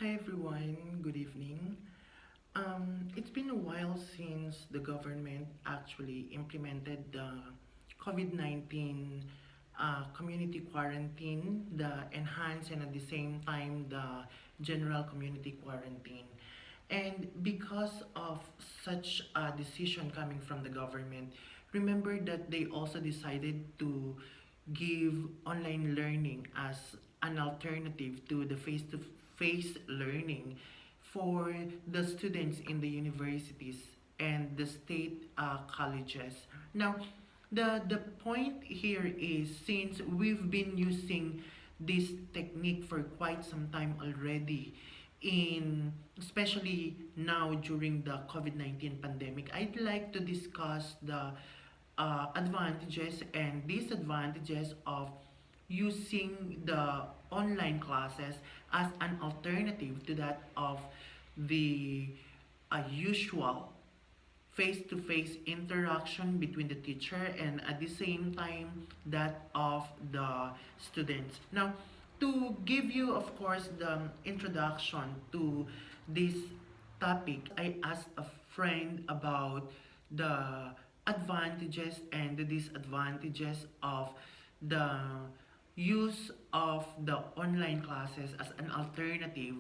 Hi everyone, good evening. It's been a while since the government actually implemented the COVID-19 community quarantine, the enhanced and at the same time the general community quarantine. And because of such a decision coming from the government, remember that they also decided to give online learning as an alternative to the face-to-face learning for the students in the universities and the state colleges. Now, the point here is since we've been using this technique for quite some time already, in especially now during the COVID-19 pandemic, I'd like to discuss the advantages and disadvantages of using the online classes as an alternative to that of the usual face-to-face interaction between the teacher and at the same time that of the students. Now, to give you, of course, the introduction to this topic, I asked a friend about the advantages and the disadvantages of the use of the online classes as an alternative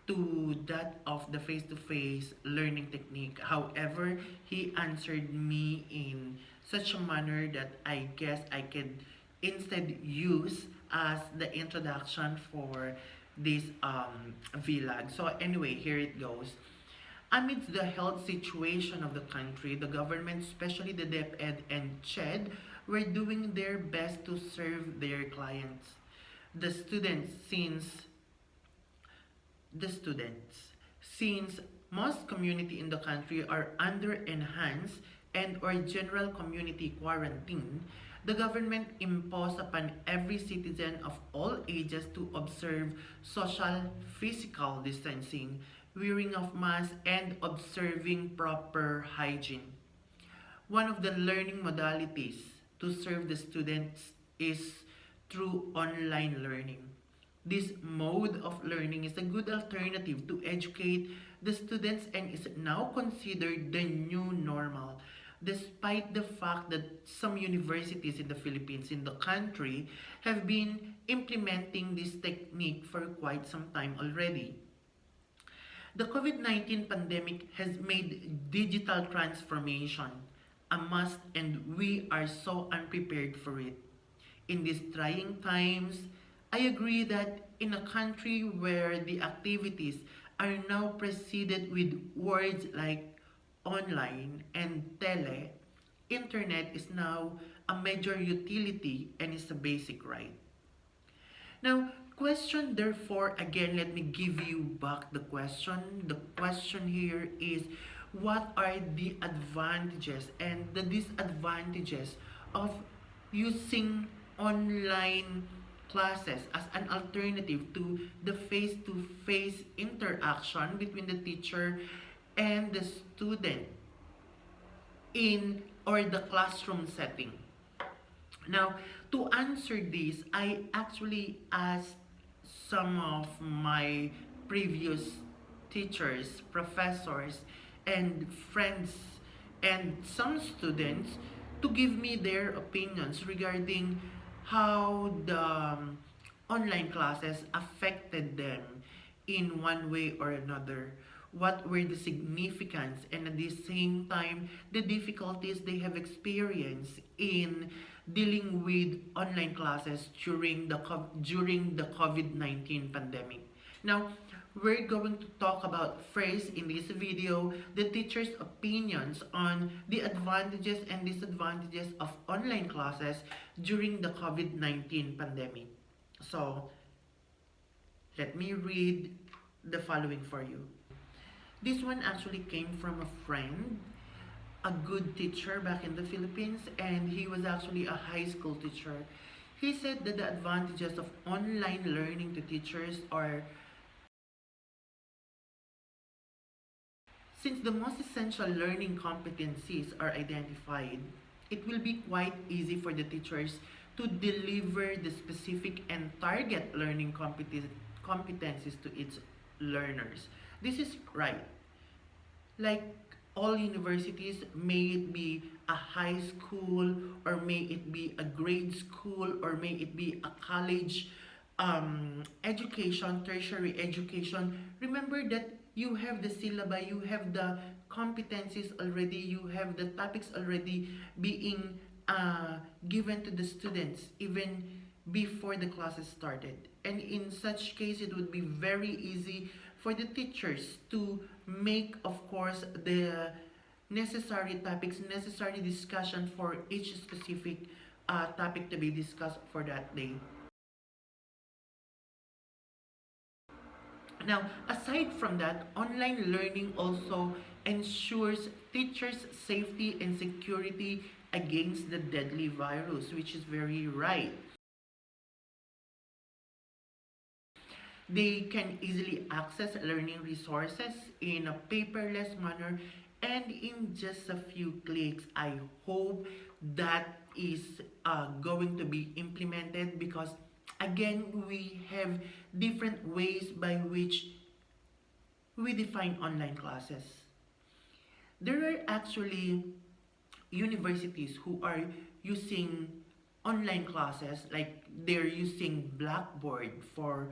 to that of the face-to-face learning technique. However, he answered me in such a manner that I guess I could instead use as the introduction for this vlog. So anyway, here it goes. Amidst the health situation of the country, the government, especially the DepEd and Ched, were doing their best to serve their clients. The students, since the students, since most community in the country are under enhanced and or general community quarantine, the government imposed upon every citizen of all ages to observe social physical distancing, wearing of masks, and observing proper hygiene. One of the learning modalities to serve the students is through online learning. This mode of learning is a good alternative to educate the students and is now considered the new normal, despite the fact that some universities in the Philippines, in the country, have been implementing this technique for quite some time already. The COVID-19 pandemic has made digital transformation a must and we are so unprepared for it. In these trying times, I agree that in a country where the activities are now preceded with words like online and tele, internet is now a major utility and is a basic right. Now, question therefore, again, let me give you back the question. The question here is, what are the advantages and the disadvantages of using online classes as an alternative to the face-to-face interaction between the teacher and the student in or the classroom setting? Now, to answer this, I actually asked some of my previous teachers, professors, and friends, and some students to give me their opinions regarding how the online classes affected them in one way or another. What were the significance and at the same time the difficulties they have experienced in dealing with online classes during the COVID-19 pandemic. Now, we're going to talk about first in this video the teachers' opinions on the advantages and disadvantages of online classes during the COVID-19 pandemic. So, let me read the following for you. This one actually came from a friend, a good teacher back in the Philippines, and he was actually a high school teacher. He said that the advantages of online learning to teachers are, since the most essential learning competencies are identified, it will be quite easy for the teachers to deliver the specific and target learning competencies to its learners. This is right. Like all universities, may it be a high school, or may it be a grade school, or may it be a college education, tertiary education, remember that you have the syllabi, you have the competencies already, you have the topics already being given to the students even before the classes started. And in such case, it would be very easy for the teachers to make, of course, the necessary topics, necessary discussion for each specific topic to be discussed for that day. Now, aside from that, online learning also ensures teachers' safety and security against the deadly virus, which is very right. They can easily access learning resources in a paperless manner and in just a few clicks. I hope that is going to be implemented, because again, we have different ways by which we define online classes. There are actually universities who are using online classes, like they're using Blackboard for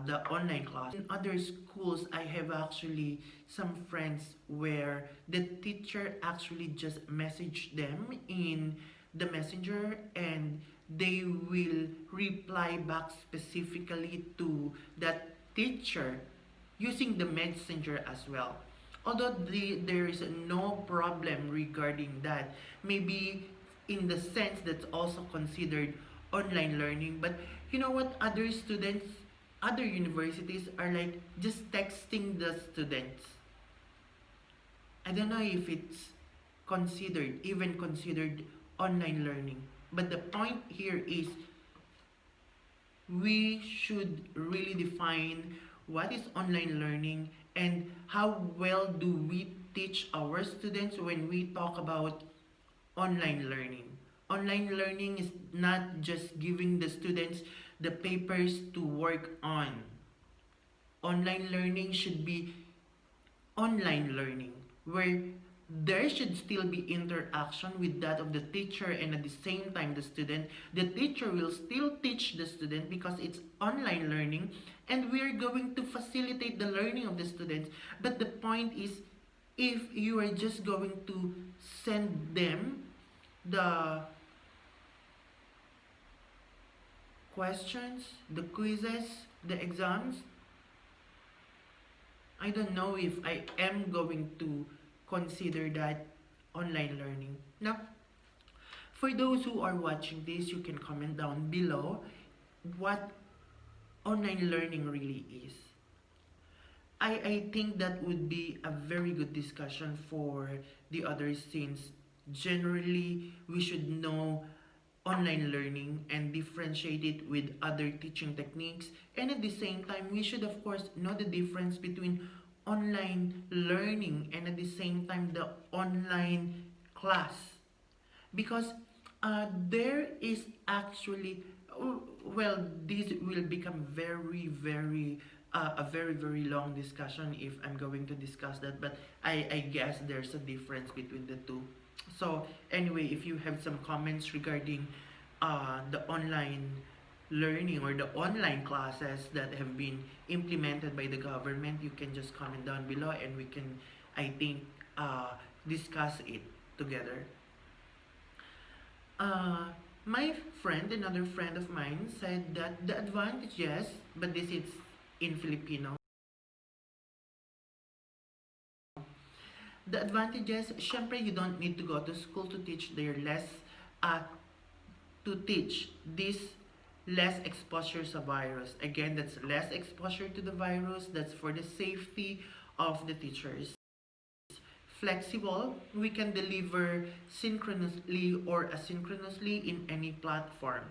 the online class. In other schools, I have actually some friends where the teacher actually just message them in the messenger, and they will reply back specifically to that teacher using the messenger as well. Although there is no problem regarding that, maybe in the sense that's also considered online learning. But you know what, other students, other universities are like just texting the students. I don't know if it's considered, even considered online learning. But the point here is we should really define what is online learning and how well do we teach our students when we talk about online learning. Online learning is not just giving the students the papers to work on. Online learning should be online learning, where there should still be interaction with that of the teacher, and at the same time the student. The teacher will still teach the student because it's online learning, and we're going to facilitate the learning of the students. But the point is, if you are just going to send them the questions, the quizzes, the exams, I don't know if I am going to consider that online learning. Now, for those who are watching this, you can comment down below what online learning really is. I think that would be a very good discussion for the others, since generally we should know online learning and differentiate it with other teaching techniques, and at the same time we should of course know the difference between online learning and at the same time the online class, because there is actually, well, this will become very a very long discussion if I'm going to discuss that, but I guess there's a difference between the two. So anyway, if you have some comments regarding the online learning or the online classes that have been implemented by the government, you can just comment down below and we can, I think, discuss it together. My friend, another friend of mine, said that the advantages, but this is in Filipino, the advantages, syempre you don't need to go to school to teach. They're less, to teach this less exposure sa virus. Again, that's less exposure to the virus. That's for the safety of the teachers. Flexible, we can deliver synchronously or asynchronously in any platform.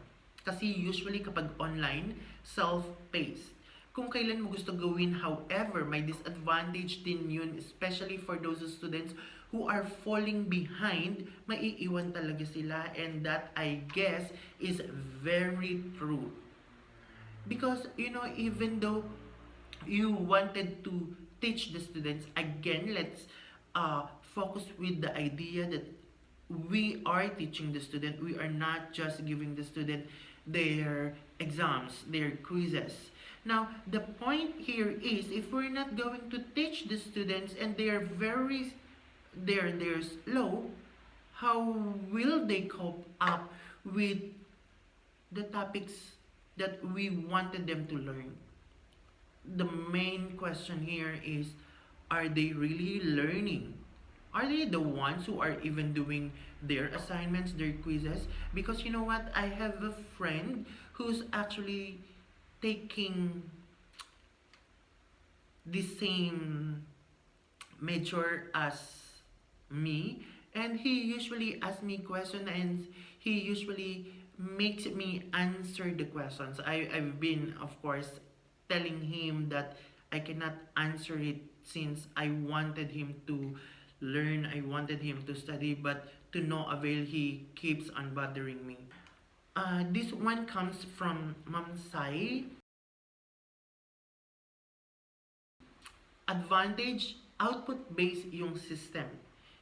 Kasi usually kapag online, self-paced. Kung kailan mo gusto gawin, however, may disadvantage din yun, especially for those students who are falling behind, maiiwan talaga sila, and that, I guess, is very true. Because, you know, even though you wanted to teach the students. Again, let's focus with the idea that we are teaching the student. We are not just giving the student their exams, their quizzes. Now, the point here is if we're not going to teach the students and they're slow, how will they cope up with the topics that we wanted them to learn? The main question here is, are they really learning? Are they the ones who are even doing their assignments, their quizzes? Because you know what? I have a friend who's actually taking the same major as me, and he usually asks me questions, and he usually makes me answer the questions. I've been, of course, telling him that I cannot answer it since I wanted him to learn, I wanted him to study, but to no avail, he keeps on bothering me. This one comes from Ma'am Sai. Advantage, output-based yung system.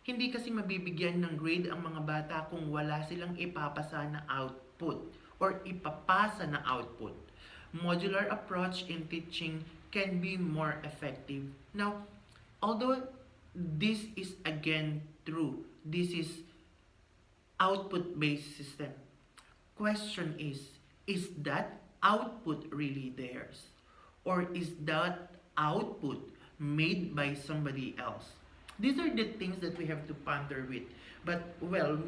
Hindi kasi mabibigyan ng grade ang mga bata kung wala silang ipapasa na output or ipapasa na output. Modular approach in teaching can be more effective. Now, although this is again true, this is output-based system. Question is that output really theirs? Or is that output made by somebody else? These are the things that we have to ponder with. But well,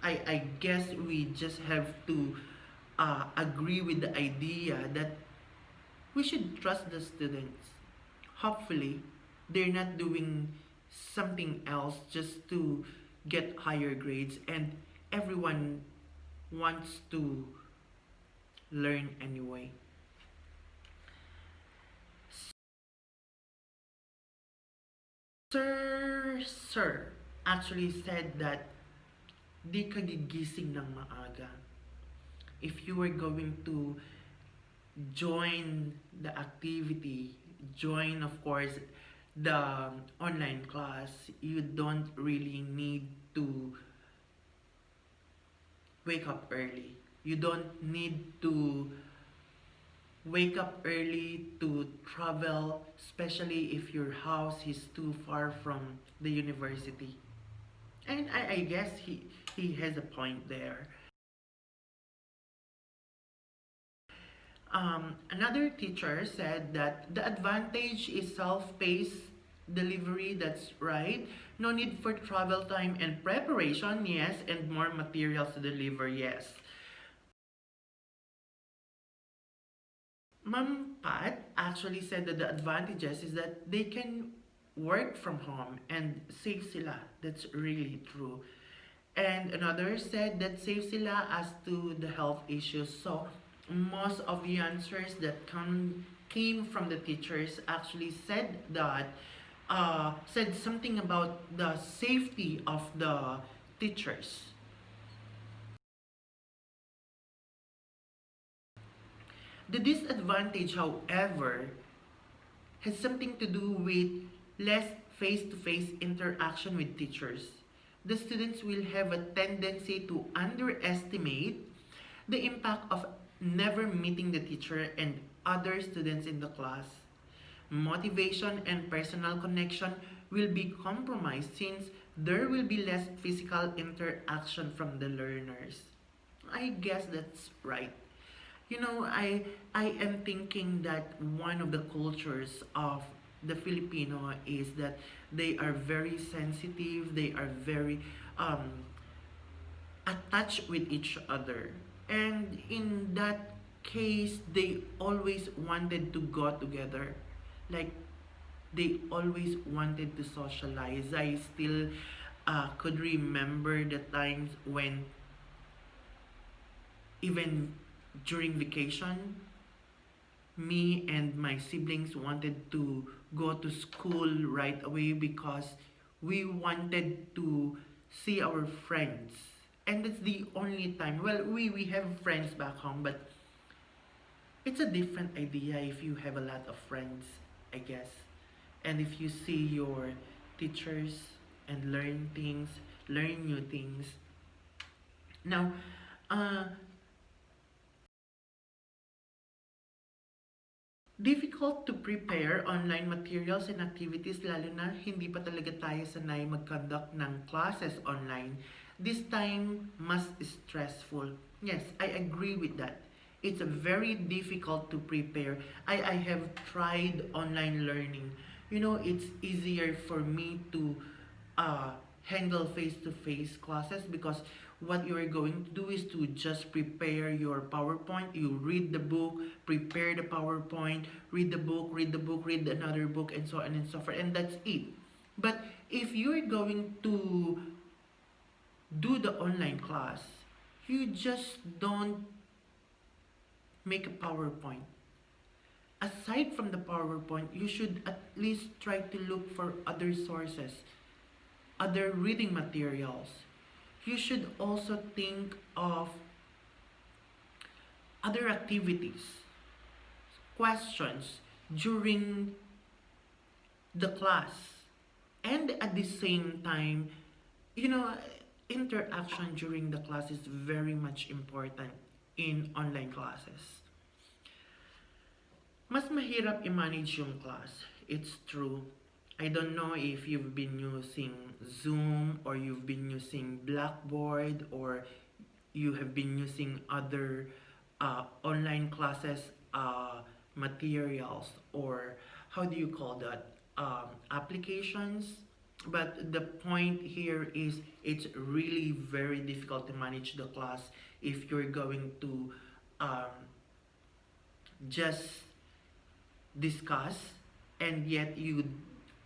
I guess we just have to agree with the idea that we should trust the students. Hopefully, they're not doing something else just to get higher grades, and everyone wants to learn anyway. Sir actually said that di ka gigising ng maaga. If you were going to join the activity, join of course the online class, you don't really need to wake up early. You don't need to wake up early to travel, especially if your house is too far from the university. And I guess he has a point there. Another teacher said that the advantage is self-paced delivery. That's right. No need for travel time and preparation, yes, and more materials to deliver, yes. Ma'am Pat actually said that the advantages is that they can work from home and save sila. That's really true. And another said that save sila as to the health issues. So most of the answers that came from the teachers actually said that said something about the safety of the teachers. The disadvantage, however, has something to do with less face-to-face interaction with teachers. The students will have a tendency to underestimate the impact of never meeting the teacher and other students in the class. Motivation and personal connection will be compromised since there will be less physical interaction from the learners. I guess that's right. You know, I am thinking that one of the cultures of the Filipino is that they are very sensitive, they are very attached with each other. And in that case, they always wanted to go together. Like, they always wanted to socialize. I still could remember the times when even during vacation, me and my siblings wanted to go to school right away because we wanted to see our friends. And that's the only time. Well, we have friends back home, but it's a different idea if you have a lot of friends. I guess. And if you see your teachers and learn new things. Now, uh, difficult to prepare online materials and activities lalo na hindi pa talaga tayo sanay mag-conduct ng classes online. This time, mas stressful. Yes, I agree with that. It's very difficult to prepare. I have tried online learning. You know, it's easier for me to handle face-to-face classes because what you are going to do is to just prepare your PowerPoint. You read the book, prepare the PowerPoint, read the book, read another book, and so on and so forth, and that's it. But if you're going to do the online class, you just don't make a PowerPoint. Aside from the PowerPoint, you should at least try to look for other sources, other reading materials. You should also think of other activities, questions during the class. And at the same time, you know, interaction during the class is very much important in online classes. Mas mahirap i-manage yung class. It's true. I don't know if you've been using Zoom or you've been using Blackboard or you have been using other online classes materials, or how do you call that, applications. But the point here is it's really very difficult to manage the class if you're going to um, just discuss and yet you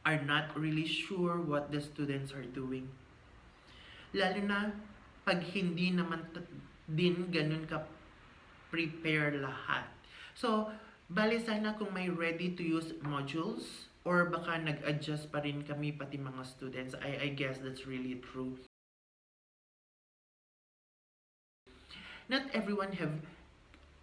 are not really sure what the students are doing. Lalo na pag hindi naman din ganun ka prepare lahat. So, bali sana kung may ready to use modules or baka nag-adjust pa rin kami pati mga students. I guess that's really true. Not everyone have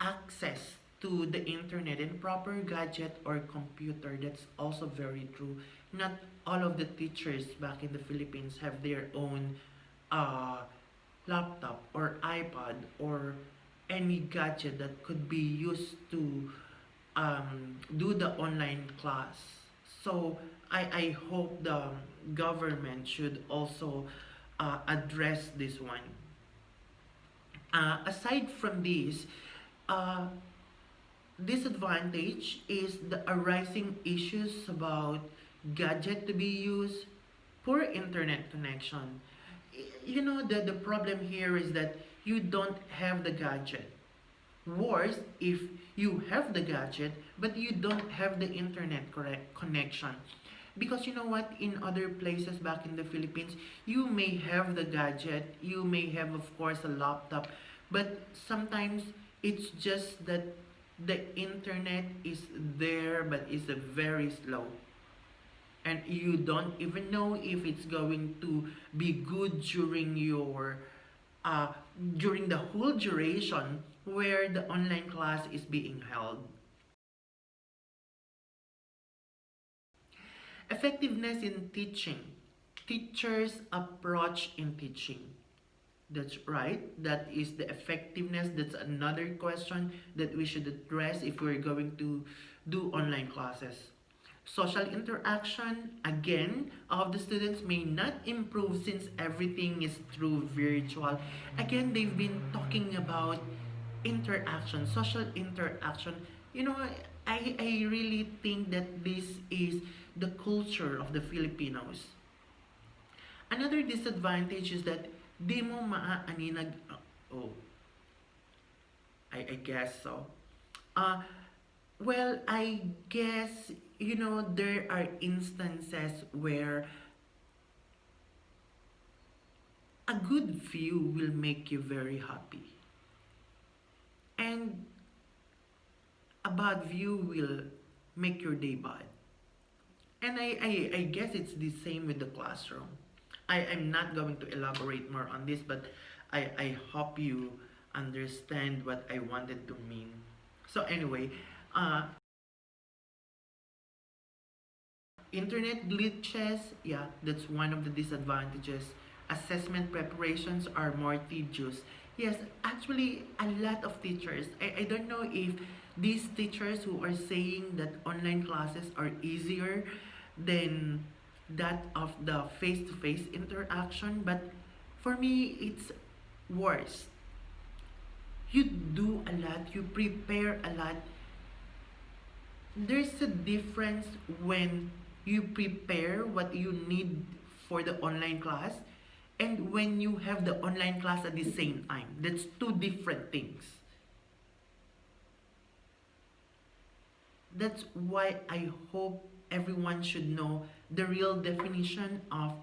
access to the internet and proper gadget or computer. That's also very true. Not all of the teachers back in the Philippines have their own laptop or iPad or any gadget that could be used to do the online class. So I hope the government should also address this one. Aside from this, uh, disadvantage is the arising issues about gadget to be used, poor internet connection. You know, the problem here is that you don't have the gadget. Worse, if you have the gadget but you don't have the internet correct connection. Because you know what, in other places back in the Philippines, you may have the gadget, you may have, of course, a laptop, but sometimes it's just that the internet is there but is very slow. And you don't even know if it's going to be good uh, during the whole duration where the online class is being held. Effectiveness in teaching. Teachers' approach in teaching. That's right. That is the effectiveness. That's another question that we should address if we're going to do online classes. Social interaction, again, of the students may not improve since everything is through virtual. Again, they've been talking about interaction, social interaction. You know, I really think that this is the culture of the Filipinos. Another disadvantage is that di mo maaaninag, oh, I guess so. Uh, well, I guess, you know, there are instances where a good view will make you very happy. And a bad view will make your day bad. And I guess it's the same with the classroom. I'm not going to elaborate more on this, but I hope you understand what I wanted to mean. So anyway, uh, Internet glitches, yeah, that's one of the disadvantages. Assessment preparations are more tedious. Yes, actually, a lot of teachers, I don't know if these teachers who are saying that online classes are easier than that of the face-to-face interaction, but for me, it's worse. You do a lot, you prepare a lot. There's a difference when you prepare what you need for the online class and when you have the online class at the same time. That's two different things. That's why I hope everyone should know the real definition of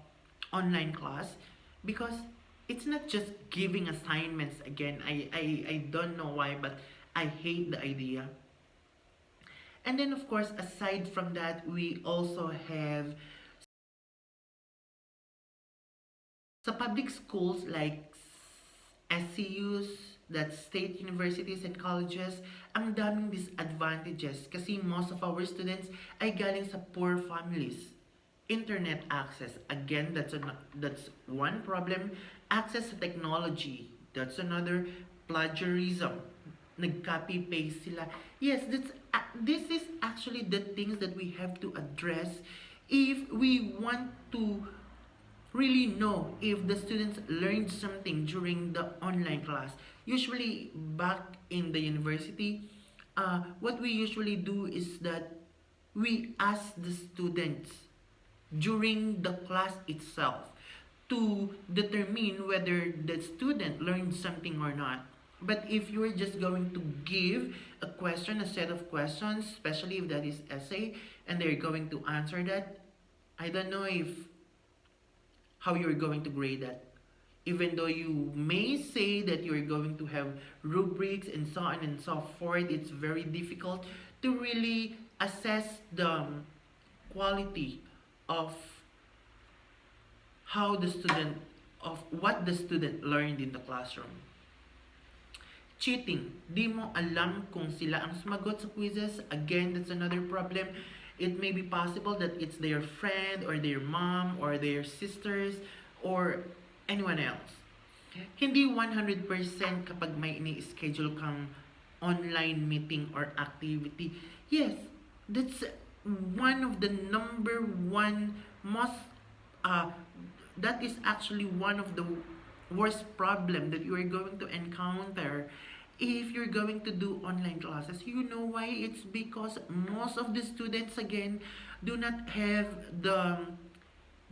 online class, because it's not just giving assignments again. I don't know why, but I hate the idea. And then, of course, aside from that, we also have sa public schools like SCUs, that's state universities and colleges, ang daming disadvantages kasi most of our students ay galing sa poor families. Internet access, again, that's one problem. Access to technology, that's another. Plagiarism, nag-copy paste sila. Yes, this is actually the things that we have to address if we want to really know if the students learned something during the online class. Usually, back in the university, what we usually do is that we ask the students during the class itself to determine whether the student learned something or not. But if you're just going to give a question, a set of questions, especially if that is essay, and they're going to answer that, I don't know if how you're going to grade that. Even though you may say that you're going to have rubrics and so on and so forth, it's very difficult to really assess the quality of how the student, of what the student learned in the classroom. Cheating. Di mo alam kung sila ang sumagot sa quizzes. Again, that's another problem. It may be possible that it's their friend or their mom or their sisters or anyone else. Hindi 100% kapag may ini-schedule kang online meeting or activity. Yes, that's one of the number one most that is actually one of the worst problem that you are going to encounter if you're going to do online classes. You know why? It's because most of the students, again, do not have the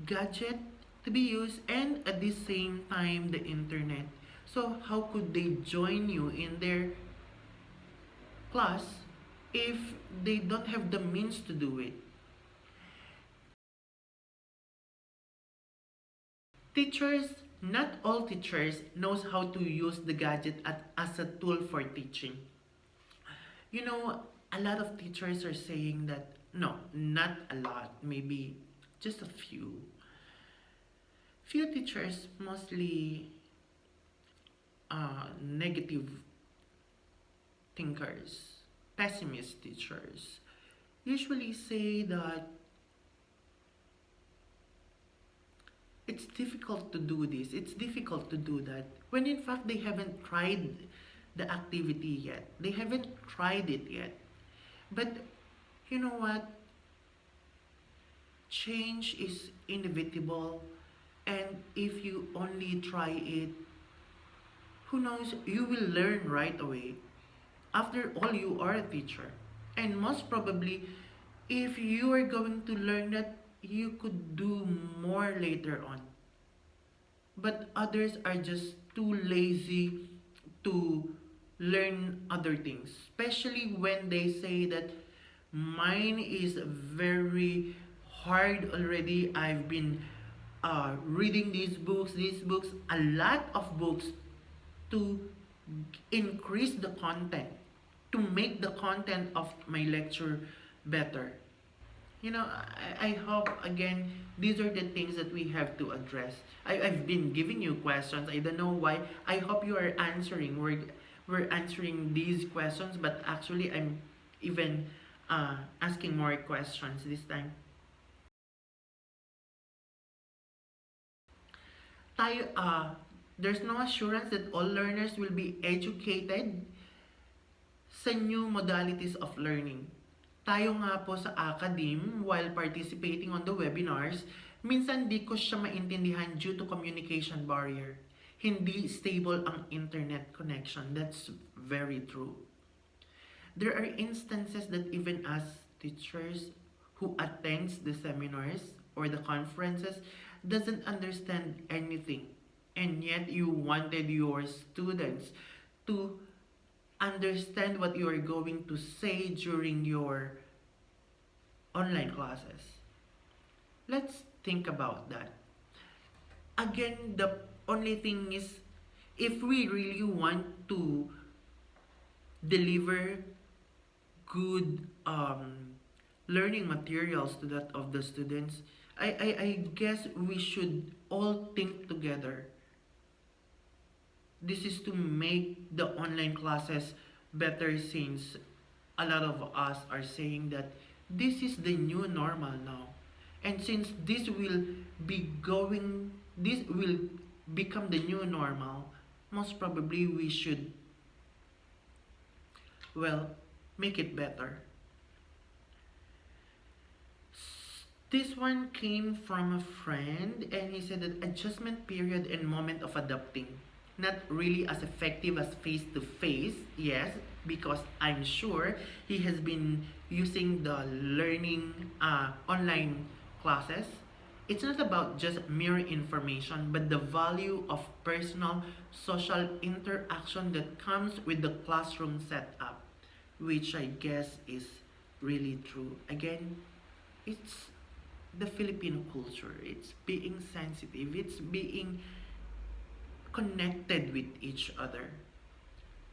gadget to be used and at the same time the internet. So how could they join you in their class if they don't have the means to do it? Teachers, not all teachers knows how to use the gadget as a tool for teaching. You know, a lot of teachers are saying that, no, not a lot, maybe just a few. Few teachers, mostly negative thinkers, pessimist teachers, usually say that it's difficult to do this, it's difficult to do that, when in fact they haven't tried the activity yet. They haven't tried it yet. But you know what? Change is inevitable, and if you only try it, who knows, you will learn right away. After all, you are a teacher. And most probably, if you are going to learn that, you could do more later on. But others are just too lazy to learn other things. Especially when they say that mine is very hard already. I've been reading these books, a lot of books to increase the content, to make the content of my lecture better. You know, I hope, again, these are the things that we have to address. I've been giving you questions. I don't know why. I hope you are answering. We're answering these questions, but actually I'm even asking more questions this time. tayo, there's no assurance that all learners will be educated sa new modalities of learning. Tayo nga po sa academe, while participating on the webinars, minsan di ko siya maintindihan due to communication barrier. Hindi stable ang internet connection. That's very true. There are instances that even as teachers who attends the seminars or the conferences doesn't understand anything, and yet you wanted your students to understand what you are going to say during your online classes. Let's think about that. Again, the only thing is, if we really want to deliver good learning materials to that of the students, I guess we should all think together. This is to make the online classes better, since a lot of us are saying that this is the new normal now. And since this will become the new normal, most probably we should, well, make it better. This one came from a friend, and he said that adjustment period and moment of adapting. Not really as effective as face to face, yes, because I'm sure he has been using the learning online classes. It's not about just mere information, but the value of personal social interaction that comes with the classroom setup, which I guess is really true. Again, it's the Filipino culture. It's being sensitive. It's being connected with each other.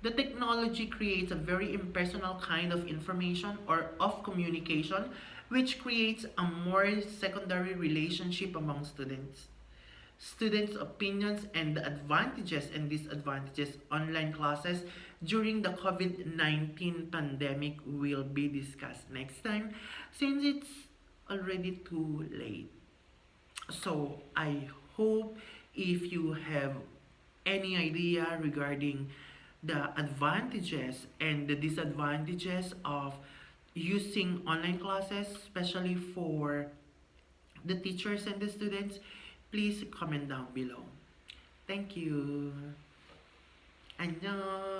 The technology creates a very impersonal kind of information or of communication, which creates a more secondary relationship among students. Students' opinions and the advantages and disadvantages online classes during the COVID-19 pandemic will be discussed next time, since it's already too late. So I hope if you have any idea regarding the advantages and the disadvantages of using online classes, especially for the teachers and the students, please comment down below. Thank you. 안녕.